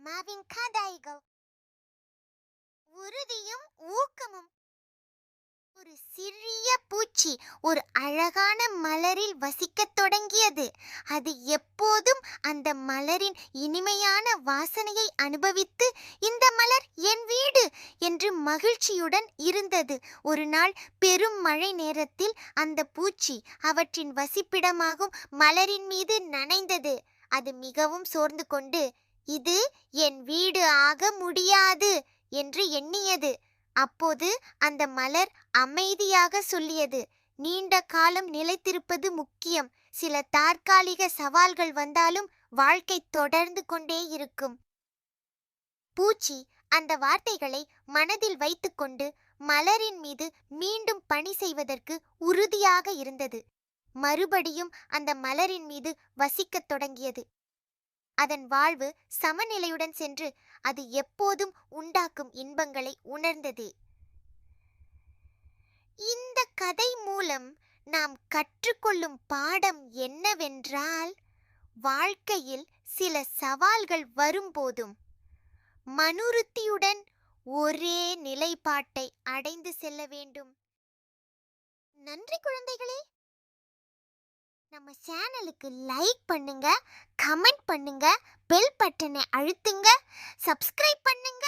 அம்மாவின் கதைகள். உறுதியும் ஊக்கமும். ஒரு சிறிய பூச்சி ஒரு அழகான மலரில் வசிக்கத் தொடங்கியது. அது எப்போதும் அந்த மலரின் இனிமையான வாசனையை அனுபவித்து, இந்த மலர் என் வீடு என்று மகிழ்ச்சியுடன் இருந்தது. ஒரு நாள் பெரும் மழை நேரத்தில் அந்த பூச்சி அவற்றின் வசிப்பிடமாகும் மலரின் மீது நனைந்தது. அது மிகவும் சோர்ந்து கொண்டு, இது என் வீடு ஆக முடியாது என்று எண்ணியது. அப்போது அந்த மலர் அமைதியாக சொல்லியது, நீண்ட காலம் நிலைத்திருப்பது முக்கியம். சில தற்காலிக சவால்கள் வந்தாலும் வாழ்க்கை தொடர்ந்து கொண்டே இருக்கும். பூச்சி அந்த வார்த்தைகளை மனதில் வைத்துக்கொண்டு மலரின் மீது மீண்டும் பணி செய்வதற்கு உறுதியாக இருந்தது. மறுபடியும் அந்த மலரின் மீது வசிக்கத் தொடங்கியது. அதன் வாழ்வு சமநிலையுடன் சென்று அது எப்போதும் உண்டாக்கும் இன்பங்களை உணர்ந்தது. இந்த கதை மூலம் நாம் கற்றுக்கொள்ளும் பாடம் என்னவென்றால், வாழ்க்கையில் சில சவால்கள் வரும்போதும் மனுருத்தியுடன் ஒரே நிலைப்பாட்டை அடைந்து செல்ல வேண்டும். நன்றி குழந்தைகளே. நம்ம சேனலுக்கு லைக் பண்ணுங்க, கமெண்ட் பண்ணுங்க, பெல் பட்டனை அழுத்துங்க, சப்ஸ்கிரைப் பண்ணுங்க.